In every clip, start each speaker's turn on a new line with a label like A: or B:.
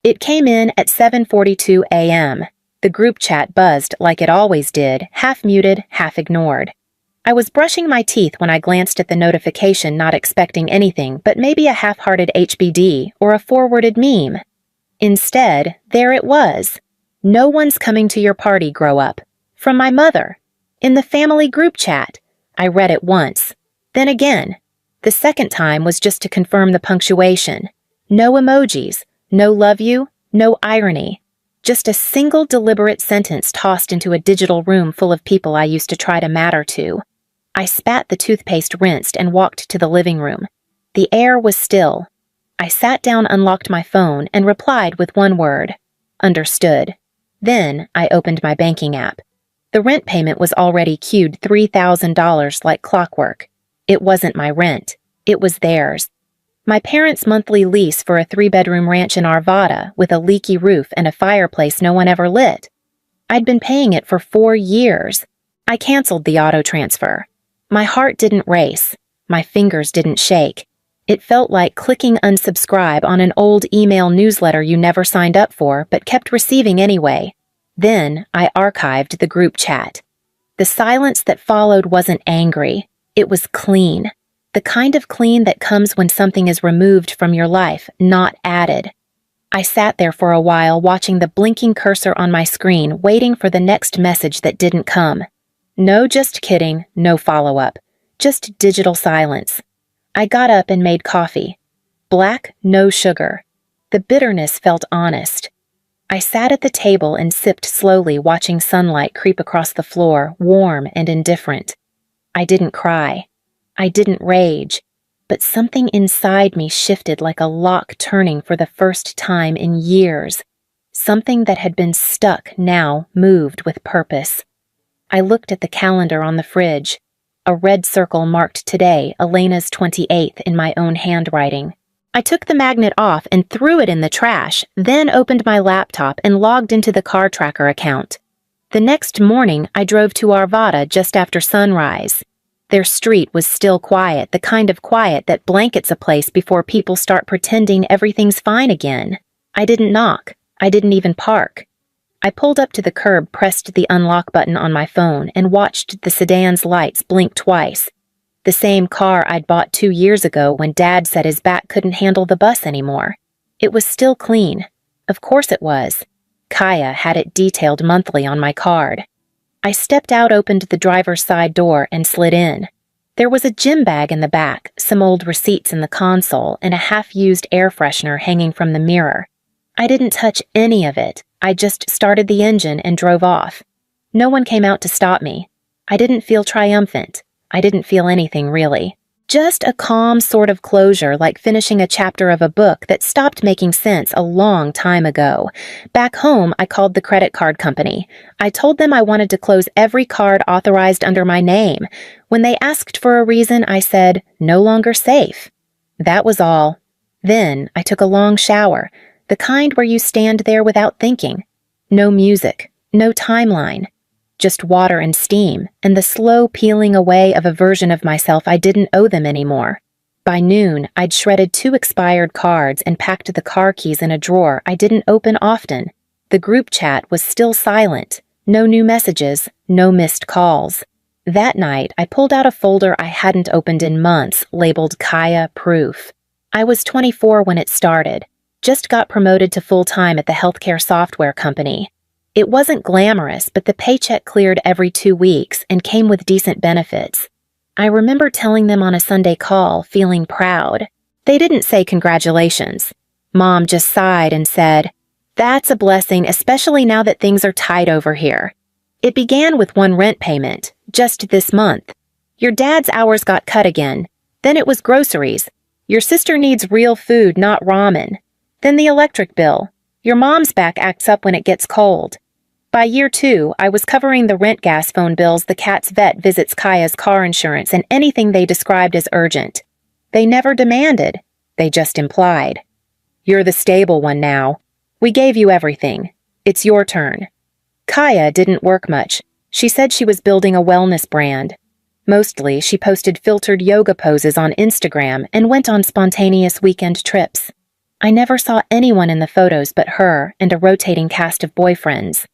A: It came in at 7:42 a.m. The group chat buzzed like it always did, half muted, half ignored. I was brushing my teeth when I glanced at the notification, not expecting anything but maybe a half-hearted HBD or a forwarded meme. Instead, there it was. "No one's coming to your party, grow up." From my mother. In the family group chat. I read it once. Then again. The second time was just to confirm the punctuation. No emojis, no love you, no irony. Just a single deliberate sentence tossed into a digital room full of people I used to try to matter to. I spat the toothpaste rinsed and walked to the living room. The air was still. I sat down, unlocked my phone, and replied with one word. Understood. Then I opened my banking app. The rent payment was already queued $3,000 like clockwork. It wasn't my rent. It was theirs. My parents' monthly lease for a 3-bedroom ranch in Arvada with a leaky roof and a fireplace no one ever lit. I'd been paying it for 4 years. I canceled the auto transfer. My heart didn't race. My fingers didn't shake. It felt like clicking unsubscribe on an old email newsletter you never signed up for but kept receiving anyway. Then I archived the group chat. The silence that followed wasn't angry. It was clean. The kind of clean that comes when something is removed from your life, not added. I sat there for a while watching the blinking cursor on my screen, waiting for the next message that didn't come. No just kidding, no follow-up. Just digital silence. I got up and made coffee. Black, no sugar. The bitterness felt honest. I sat at the table and sipped slowly, watching sunlight creep across the floor, warm and indifferent. I didn't cry. I didn't rage. But something inside me shifted like a lock turning for the first time in years. Something that had been stuck now moved with purpose. I looked at the calendar on the fridge. A red circle marked today, Elena's 28th, in my own handwriting. I took the magnet off and threw it in the trash, then opened my laptop and logged into the car tracker account. The next morning, I drove to Arvada just after sunrise. Their street was still quiet, the kind of quiet that blankets a place before people start pretending everything's fine again. I didn't knock. I didn't even park. I pulled up to the curb, pressed the unlock button on my phone, and watched the sedan's lights blink twice. The same car I'd bought 2 years ago when Dad said his back couldn't handle the bus anymore. It was still clean. Of course it was. Kaya had it detailed monthly on my card. I stepped out, opened the driver's side door, and slid in. There was a gym bag in the back, some old receipts in the console, and a half-used air freshener hanging from the mirror. I didn't touch any of it. I just started the engine and drove off. No one came out to stop me. I didn't feel triumphant. I didn't feel anything, really. Just a calm sort of closure, like finishing a chapter of a book that stopped making sense a long time ago. Back home, I called the credit card company. I told them I wanted to close every card authorized under my name. When they asked for a reason, I said, "No longer safe." That was all. Then I took a long shower, the kind where you stand there without thinking. No music, no timeline. Just water and steam, and the slow peeling away of a version of myself I didn't owe them anymore. By noon, I'd shredded 2 expired cards and packed the car keys in a drawer I didn't open often. The group chat was still silent. No new messages, no missed calls. That night, I pulled out a folder I hadn't opened in months, labeled Kaya Proof. I was 24 when it started. Just got promoted to full-time at the healthcare software company. It wasn't glamorous, but the paycheck cleared every 2 weeks and came with decent benefits. I remember telling them on a Sunday call, feeling proud. They didn't say congratulations. Mom just sighed and said, "That's a blessing, especially now that things are tight over here. It began with 1 rent payment, just this month. Your dad's hours got cut again. Then it was groceries. Your sister needs real food, not ramen. Then the electric bill. Your mom's back acts up when it gets cold." By year 2, I was covering the rent, gas, phone bills, the cat's vet visits, Kaya's car insurance, and anything they described as urgent. They never demanded. They just implied. "You're the stable one now. We gave you everything. It's your turn." Kaya didn't work much. She said she was building a wellness brand. Mostly, she posted filtered yoga poses on Instagram and went on spontaneous weekend trips. I never saw anyone in the photos but her and a rotating cast of boyfriends.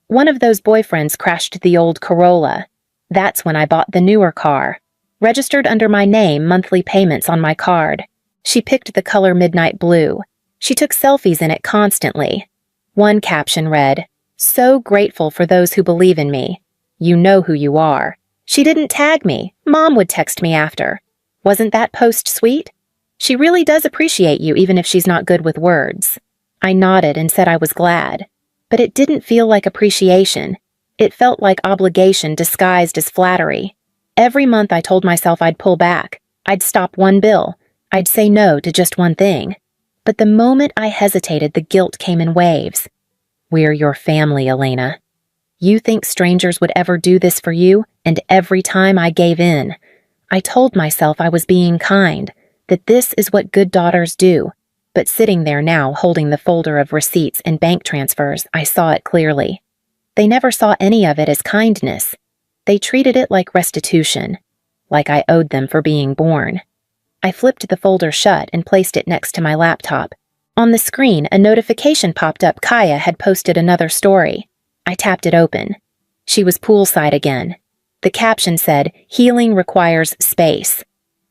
A: One of those boyfriends crashed the old Corolla. That's when I bought the newer car. Registered under my name, monthly payments on my card. She picked the color midnight blue. She took selfies in it constantly. One caption read, "So grateful for those who believe in me. You know who you are." She didn't tag me. Mom would text me after. Wasn't that post sweet? She really does appreciate you even if she's not good with words. I nodded and said I was glad. But it didn't feel like appreciation. It felt like obligation disguised as flattery. Every month I told myself I'd pull back. I'd stop one bill. I'd say no to just one thing. But the moment I hesitated, the guilt came in waves. We're your family, Elena. You think strangers would ever do this for you? And every time I gave in. I told myself I was being kind, that this is what good daughters do. But sitting there now, holding the folder of receipts and bank transfers, I saw it clearly. They never saw any of it as kindness. They treated it like restitution, like I owed them for being born. I flipped the folder shut and placed it next to my laptop. On the screen, a notification popped up. Kaya had posted another story. I tapped it open. She was poolside again. The caption said, "Healing requires space."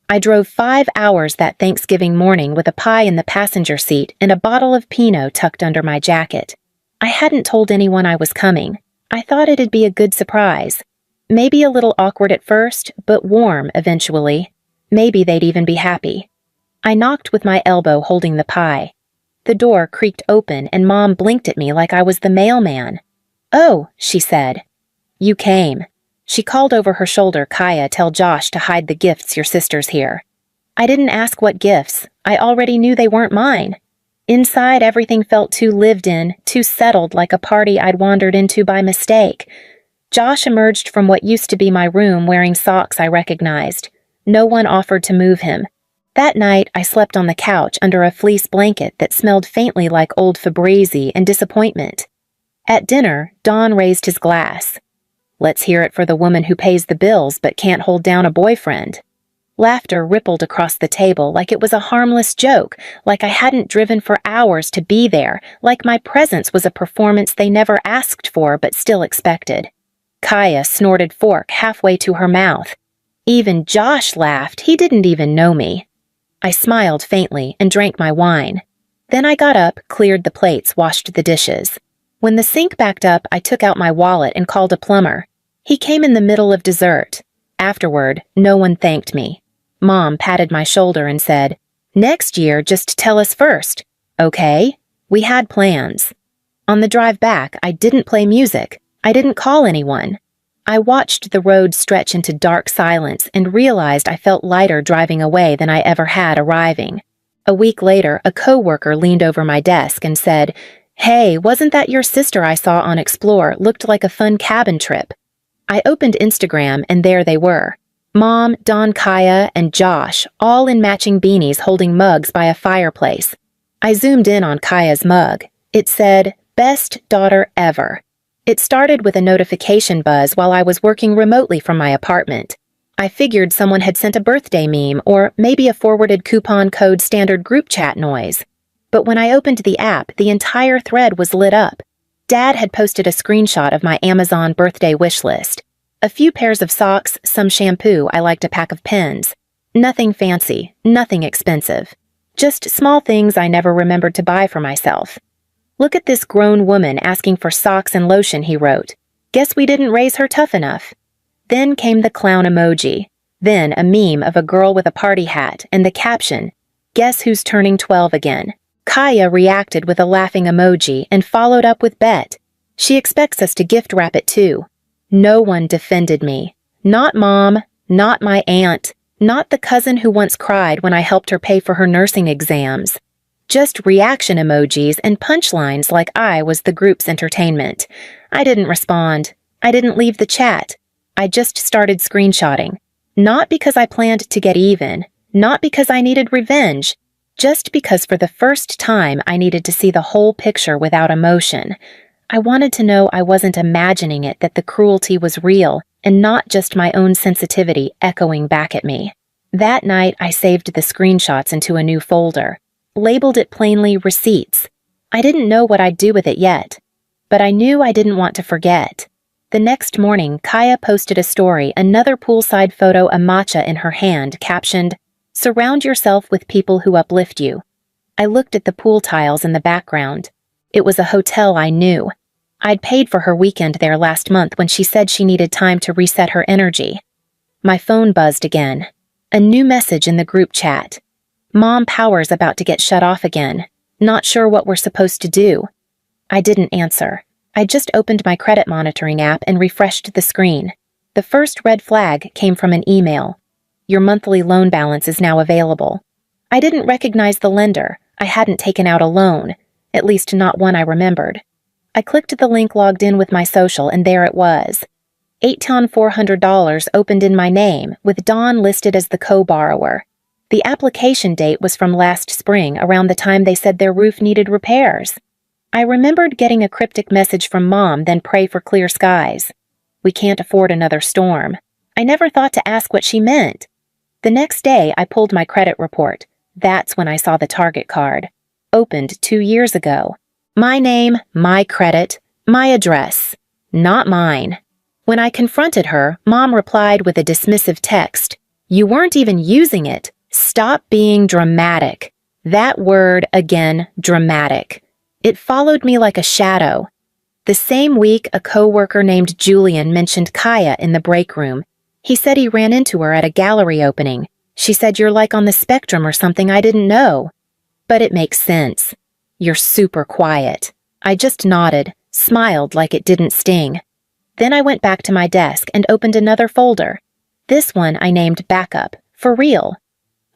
A: I drove 5 hours that Thanksgiving morning with a pie in the passenger seat and a bottle of Pinot tucked under my jacket. I hadn't told anyone I was coming. I thought it'd be a good surprise. Maybe a little awkward at first, but warm eventually. Maybe they'd even be happy. I knocked with my elbow holding the pie. The door creaked open and Mom blinked at me like I was the mailman. "Oh," she said. "You came." She called over her shoulder, "Kaya, tell Josh to hide the gifts, your sister's here." I didn't ask what gifts. I already knew they weren't mine. Inside, everything felt too lived in, too settled, like a party I'd wandered into by mistake. Josh emerged from what used to be my room wearing socks I recognized. No one offered to move him. That night, I slept on the couch under a fleece blanket that smelled faintly like old Febreze and disappointment. At dinner, Don raised his glass. "Let's hear it for the woman who pays the bills but can't hold down a boyfriend." Laughter rippled across the table like it was a harmless joke, like I hadn't driven for hours to be there, like my presence was a performance they never asked for but still expected. Kaya snorted fork halfway to her mouth. Even Josh laughed. He didn't even know me. I smiled faintly and drank my wine. Then I got up, cleared the plates, washed the dishes. When the sink backed up, I took out my wallet and called a plumber. He came in the middle of dessert. Afterward, no one thanked me. Mom patted my shoulder and said, "Next year, just tell us first." Okay? We had plans. On the drive back, I didn't play music. I didn't call anyone. I watched the road stretch into dark silence and realized I felt lighter driving away than I ever had arriving. A week later, a coworker leaned over my desk and said, "Hey, wasn't that your sister I saw on Explore? Looked like a fun cabin trip." I opened Instagram and there they were. Mom, Don, Kaya, and Josh, all in matching beanies holding mugs by a fireplace. I zoomed in on Kaya's mug. It said, "Best daughter ever." It started with a notification buzz while I was working remotely from my apartment. I figured someone had sent a birthday meme or maybe a forwarded coupon code standard group chat noise. But when I opened the app, the entire thread was lit up. Dad had posted a screenshot of my Amazon birthday wish list. A few pairs of socks, some shampoo, I liked a pack of pens. Nothing fancy, nothing expensive. Just small things I never remembered to buy for myself. "Look at this grown woman asking for socks and lotion," he wrote. "Guess we didn't raise her tough enough." Then came the clown emoji. Then a meme of a girl with a party hat and the caption, "Guess who's turning 12 again?" Kaya reacted with a laughing emoji and followed up with bet. She expects us to gift wrap it too. No one defended me. Not Mom, not my aunt, not the cousin who once cried when I helped her pay for her nursing exams. Just reaction emojis and punchlines like I was the group's entertainment. I didn't respond. I didn't leave the chat. I just started screenshotting. Not because I planned to get even, not because I needed revenge, just because for the first time I needed to see the whole picture without emotion. I wanted to know I wasn't imagining it, that the cruelty was real and not just my own sensitivity echoing back at me. That night, I saved the screenshots into a new folder. labeled it plainly receipts. I didn't know what I'd do with it yet, but I knew I didn't want to forget. The next morning, Kaya posted a story, another poolside photo, a matcha in her hand, captioned, "Surround yourself with people who uplift you." I looked at the pool tiles in the background. It was a hotel I knew. I'd paid for her weekend there last month when she said she needed time to reset her energy. My phone buzzed again. A new message in the group chat. "Mom, power's about to get shut off again. Not sure what we're supposed to do." I didn't answer. I just opened my credit monitoring app and refreshed the screen. The first red flag came from an email. "Your monthly loan balance is now available." I didn't recognize the lender. I hadn't taken out a loan, at least not one I remembered. I clicked the link, logged in with my social, and there it was. $8,400 opened in my name, with Dawn listed as the co-borrower. The application date was from last spring, around the time they said their roof needed repairs. I remembered getting a cryptic message from Mom, then pray for clear skies. "We can't afford another storm." I never thought to ask what she meant. The next day, I pulled my credit report. That's when I saw the Target card. Opened 2 years ago. My name, my credit, my address. Not mine. When I confronted her, Mom replied with a dismissive text. "You weren't even using it. Stop being dramatic." That word again, dramatic. It followed me like a shadow. The same week, a coworker named Julian mentioned Kaya in the break room. He said he ran into her at a gallery opening. She said, "You're like on the spectrum or something I didn't know." But it makes sense. "You're super quiet." I just nodded, smiled like it didn't sting. Then I went back to my desk and opened another folder. This one I named Backup, for real.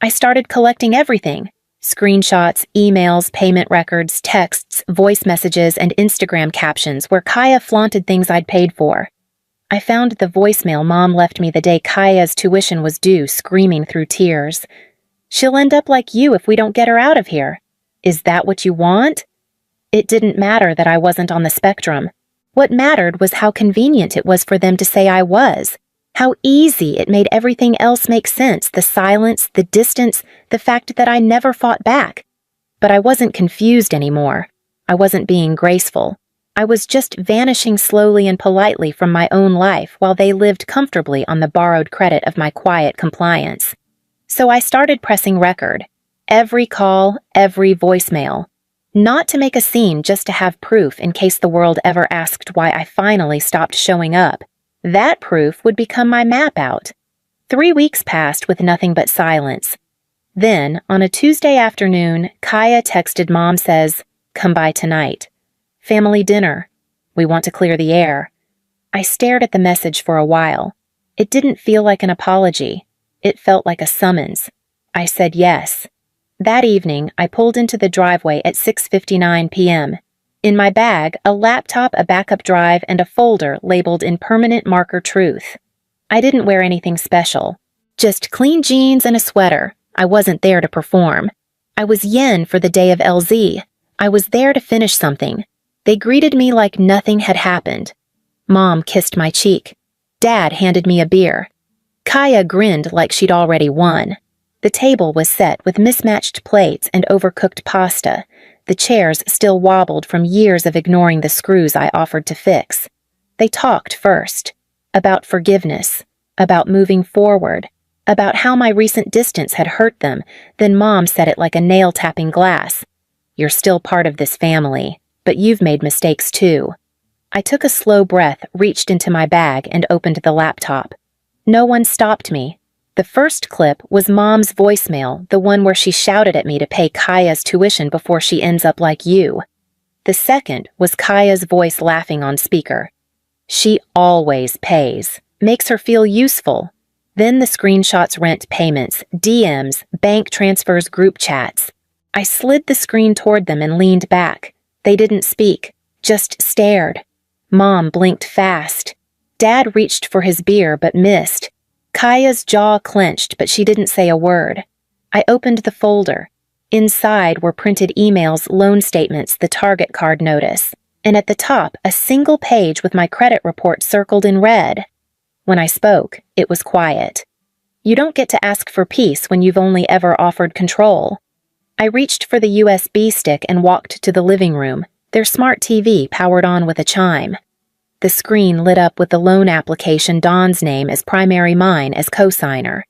A: I started collecting everything. Screenshots, emails, payment records, texts, voice messages, and Instagram captions where Kaya flaunted things I'd paid for. I found the voicemail Mom left me the day Kaya's tuition was due, screaming through tears. "She'll end up like you if we don't get her out of here. Is that what you want?" It didn't matter that I wasn't on the spectrum. What mattered was how convenient it was for them to say I was. How easy it made everything else make sense, the silence, the distance, the fact that I never fought back. But I wasn't confused anymore. I wasn't being graceful. I was just vanishing slowly and politely from my own life while they lived comfortably on the borrowed credit of my quiet compliance. So I started pressing record. Every call, every voicemail. Not to make a scene, just to have proof in case the world ever asked why I finally stopped showing up. That proof would become my map out. 3 weeks passed with nothing but silence. Then, on a Tuesday afternoon, Kaya texted Mom, says, "Come by tonight. Family dinner. We want to clear the air." I stared at the message for a while. It didn't feel like an apology. It felt like a summons. I said yes. That evening, I pulled into the driveway at 6:59 p.m. In my bag, a laptop, a backup drive, and a folder labeled in permanent marker truth. I didn't wear anything special. Just clean jeans and a sweater. I wasn't there to perform. I was yen for the day of LZ. I was there to finish something. They greeted me like nothing had happened. Mom kissed my cheek. Dad handed me a beer. Kaya grinned like she'd already won. The table was set with mismatched plates and overcooked pasta. The chairs still wobbled from years of ignoring the screws I offered to fix. They talked first. About forgiveness. About moving forward. About how my recent distance had hurt them. Then Mom said it like a nail tapping glass. "You're still part of this family, but you've made mistakes too." I took a slow breath, reached into my bag, and opened the laptop. No one stopped me. The first clip was Mom's voicemail, the one where she shouted at me to pay Kaya's tuition before she ends up like you. The second was Kaya's voice laughing on speaker. "She always pays. Makes her feel useful." Then the screenshots, rent payments, DMs, bank transfers, group chats. I slid the screen toward them and leaned back. They didn't speak, just stared. Mom blinked fast. Dad reached for his beer but missed. Kaya's jaw clenched, but she didn't say a word. I opened the folder. Inside were printed emails, loan statements, the Target card notice, and at the top, a single page with my credit report circled in red. When I spoke, it was quiet. You don't get to ask for peace when you've only ever offered control. I reached for the USB stick and walked to the living room, their smart TV powered on with a chime. The screen lit up with the loan application Dawn's name as primary, mine as co-signer.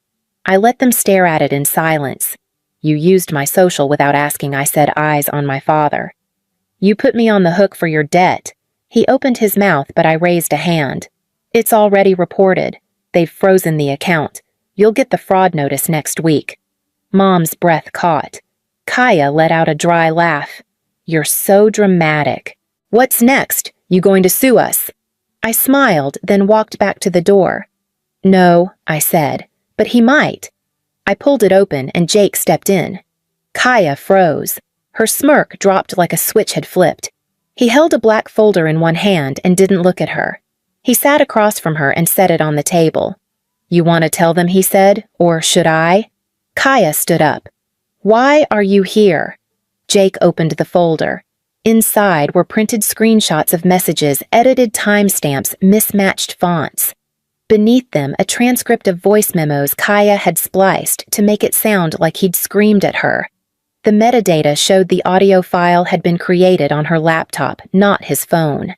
A: I let them stare at it in silence. "You used my social without asking," I said, eyes on my father. "You put me on the hook for your debt." He opened his mouth, but I raised a hand. "It's already reported. They've frozen the account. You'll get the fraud notice next week." Mom's breath caught. Kaya let out a dry laugh. "You're so dramatic. What's next? You going to sue us?" I smiled, then walked back to the door. "No," I said, "but he might." I pulled it open, and Jake stepped in. Kaya froze. Her smirk dropped like a switch had flipped. He held a black folder in one hand and didn't look at her. He sat across from her and set it on the table. "You want to tell them," he said, "or should I?" Kaya stood up. "Why are you here?" Jake opened the folder. Inside were printed screenshots of messages, edited timestamps, mismatched fonts. Beneath them, a transcript of voice memos Kaya had spliced to make it sound like he'd screamed at her. The metadata showed the audio file had been created on her laptop, not his phone.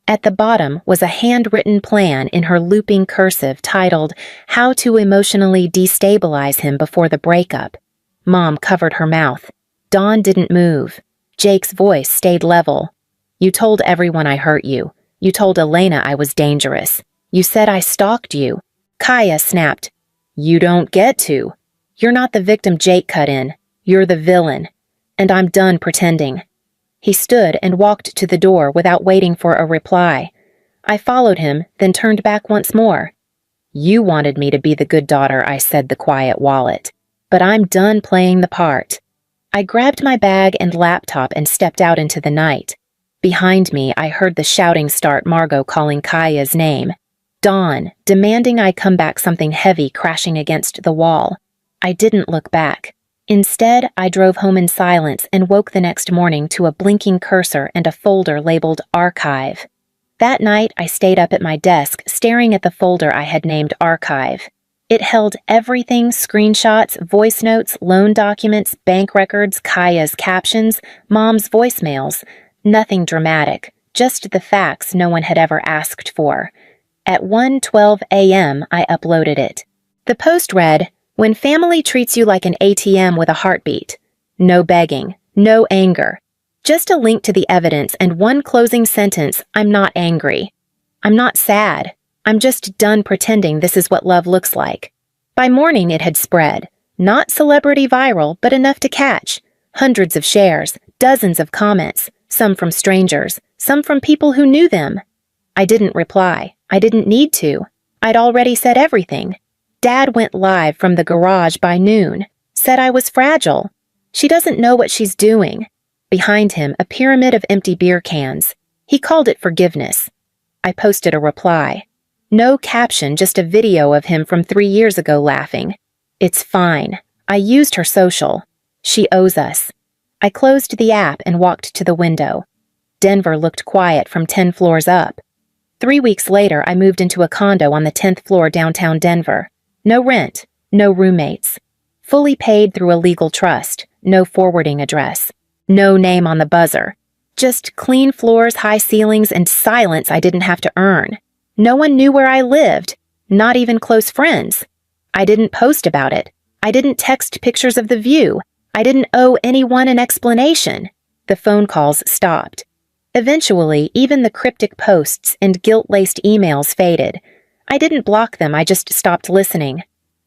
A: At the bottom was a handwritten plan in her looping cursive titled, "How to Emotionally Destabilize Him Before the Breakup." Mom covered her mouth. Dawn didn't move. Jake's voice stayed level. "You told everyone I hurt you. You told Elena I was dangerous. You said I stalked you." Kaya snapped. "You don't get to. You're not the victim Jake cut in. You're the villain. And I'm done pretending." He stood and walked to the door without waiting for a reply. I followed him, then turned back once more. "You wanted me to be the good daughter," I said, the quiet wallet. "But I'm done playing the part." I grabbed my bag and laptop and stepped out into the night. Behind me, I heard the shouting start, Margot calling Kaya's name. Dawn, demanding I come back, something heavy crashing against the wall. I didn't look back. Instead, I drove home in silence and woke the next morning to a blinking cursor and a folder labeled Archive. That night, I stayed up at my desk, staring at the folder I had named Archive. It held everything: screenshots, voice notes, loan documents, bank records, Kaya's captions, Mom's voicemails. Nothing dramatic, just the facts no one had ever asked for. At 1:12 a.m., I uploaded it. The post read, "When family treats you like an ATM with a heartbeat. No begging, no anger. Just a link to the evidence and one closing sentence: I'm not angry. I'm not sad. I'm just done pretending this is what love looks like." By morning it had spread. Not celebrity viral, but enough to catch. Hundreds of shares, dozens of comments, some from strangers, some from people who knew them. I didn't reply. I didn't need to. I'd already said everything. Dad went live from the garage by noon, said I was fragile. She doesn't know what she's doing. Behind him, a pyramid of empty beer cans. He called it forgiveness. I posted a reply. No caption, just a video of him from 3 years ago laughing. "It's fine. I used her social. She owes us." I closed the app and walked to the window. Denver looked quiet from 10 floors up. 3 weeks later, I moved into a condo on the 10th floor downtown Denver. No rent, no roommates. Fully paid through a legal trust, no forwarding address. No name on the buzzer. Just clean floors, high ceilings, and silence I didn't have to earn. No one knew where I lived, not even close friends. I didn't post about it. I didn't text pictures of the view. I didn't owe anyone an explanation. The phone calls stopped. Eventually, even the cryptic posts and guilt-laced emails faded. I didn't block them, I just stopped listening.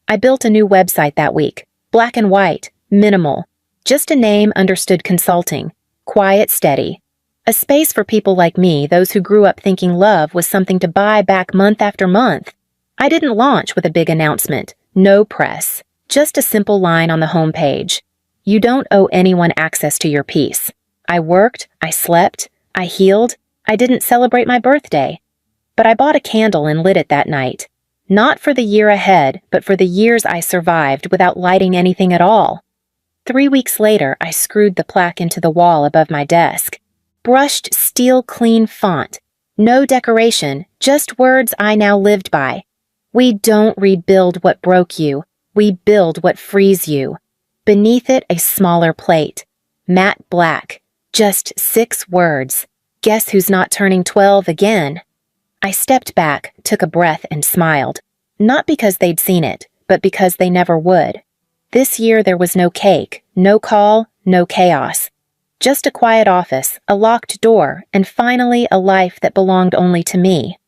A: I built a new website that week. Black and white, minimal. Just a name, understood consulting. Quiet, steady. A space for people like me, those who grew up thinking love was something to buy back month after month. I didn't launch with a big announcement. No press. Just a simple line on the homepage. You don't owe anyone access to your peace. I worked, I slept, I healed, I didn't celebrate my birthday. But I bought a candle and lit it that night. Not for the year ahead, but for the years I survived without lighting anything at all. 3 weeks later, I screwed the plaque into the wall above my desk. Brushed steel clean font. No decoration, just words I now lived by. We don't rebuild what broke you. We build what frees you. Beneath it, a smaller plate. Matte black. Just 6 words. Guess who's not turning 12 again? I stepped back, took a breath, and smiled. Not because they'd seen it, but because they never would. This year there was no cake, no call, no chaos. Just a quiet office, a locked door, and finally a life that belonged only to me.